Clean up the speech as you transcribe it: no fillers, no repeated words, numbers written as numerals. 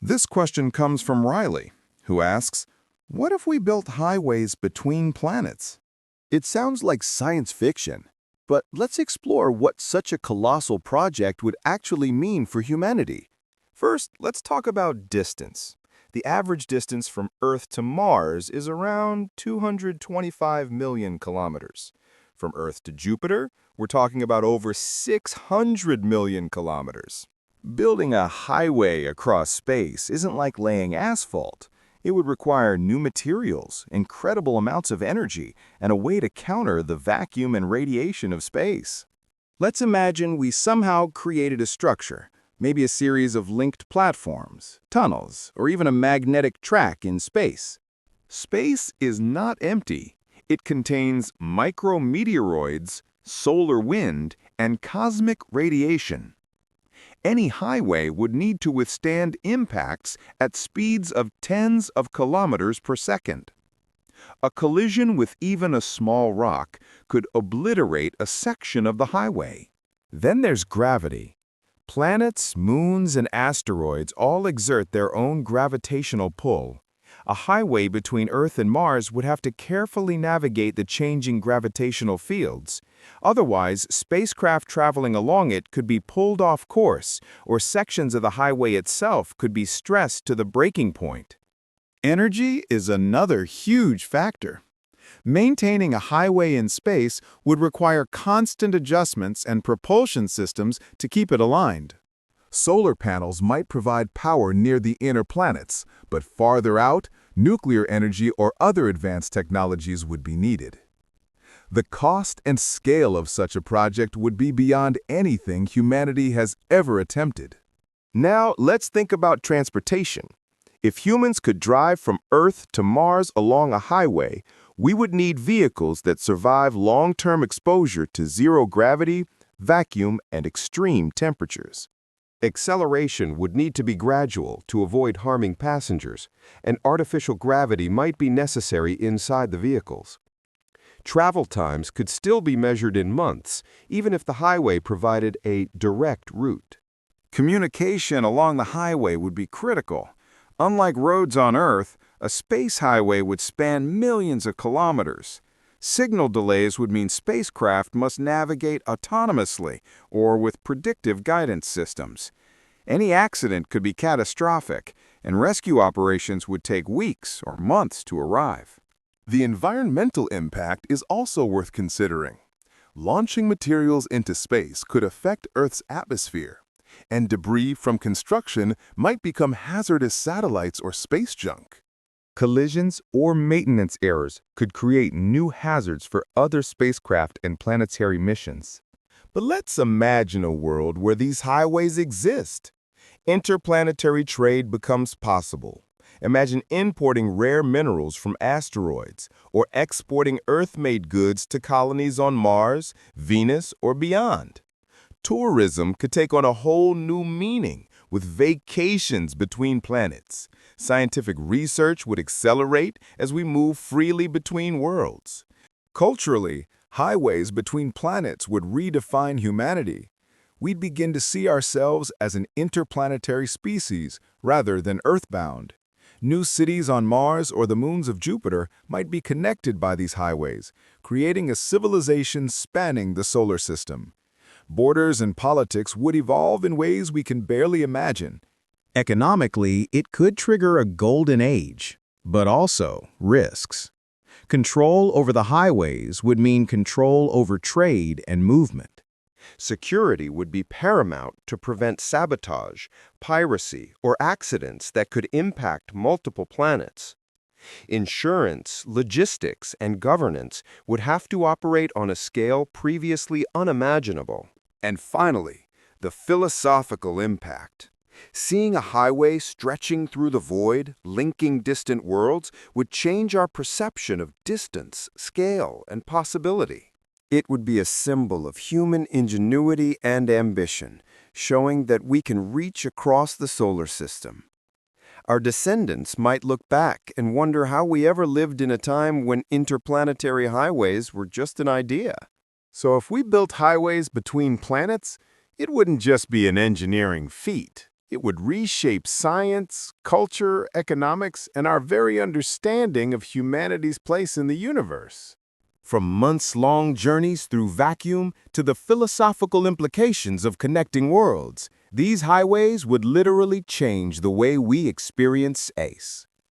This question comes from Riley, who asks, what if we built highways between planets? It sounds like science fiction, but let's explore what such a colossal project would actually mean for humanity. First, let's talk about distance. The average distance from Earth to Mars is around 225 million kilometers. From Earth to Jupiter, we're talking about over 600 million kilometers. Building a highway across space isn't like laying asphalt. It would require new materials, incredible amounts of energy, and a way to counter the vacuum and radiation of space. Let's imagine we somehow created a structure, maybe a series of linked platforms, tunnels, or even a magnetic track in space. Space is not empty. It contains micrometeoroids, solar wind, and cosmic radiation. Any highway would need to withstand impacts at speeds of tens of kilometers per second. A collision with even a small rock could obliterate a section of the highway. Then there's gravity. Planets, moons, and asteroids all exert their own gravitational pull. A highway between Earth and Mars would have to carefully navigate the changing gravitational fields. Otherwise, spacecraft traveling along it could be pulled off course, or sections of the highway itself could be stressed to the breaking point. Energy is another huge factor. Maintaining a highway in space would require constant adjustments and propulsion systems to keep it aligned. Solar panels might provide power near the inner planets, but farther out, nuclear energy or other advanced technologies would be needed. The cost and scale of such a project would be beyond anything humanity has ever attempted. Now, let's think about transportation. If humans could drive from Earth to Mars along a highway, we would need vehicles that survive long-term exposure to zero gravity, vacuum, and extreme temperatures. Acceleration would need to be gradual to avoid harming passengers, and artificial gravity might be necessary inside the vehicles. Travel times could still be measured in months, even if the highway provided a direct route. Communication along the highway would be critical. Unlike roads on Earth, a space highway would span millions of kilometers. Signal delays would mean spacecraft must navigate autonomously or with predictive guidance systems. Any accident could be catastrophic, and rescue operations would take weeks or months to arrive. The environmental impact is also worth considering. Launching materials into space could affect Earth's atmosphere, and debris from construction might become hazardous satellites or space junk. Collisions or maintenance errors could create new hazards for other spacecraft and planetary missions. But let's imagine a world where these highways exist. Interplanetary trade becomes possible. Imagine importing rare minerals from asteroids or exporting Earth-made goods to colonies on Mars, Venus, or beyond. Tourism could take on a whole new meaning with vacations between planets. Scientific research would accelerate as we move freely between worlds. Culturally, highways between planets would redefine humanity. We'd begin to see ourselves as an interplanetary species rather than earthbound. New cities on Mars or the moons of Jupiter might be connected by these highways, creating a civilization spanning the solar system. Borders and politics would evolve in ways we can barely imagine. Economically, it could trigger a golden age, but also risks. Control over the highways would mean control over trade and movement. Security would be paramount to prevent sabotage, piracy, or accidents that could impact multiple planets. Insurance, logistics, and governance would have to operate on a scale previously unimaginable. And finally, the philosophical impact. Seeing a highway stretching through the void, linking distant worlds, would change our perception of distance, scale, and possibility. It would be a symbol of human ingenuity and ambition, showing that we can reach across the solar system. Our descendants might look back and wonder how we ever lived in a time when interplanetary highways were just an idea. So if we built highways between planets, it wouldn't just be an engineering feat. It would reshape science, culture, economics, and our very understanding of humanity's place in the universe. From months-long journeys through vacuum to the philosophical implications of connecting worlds, these highways would literally change the way we experience space.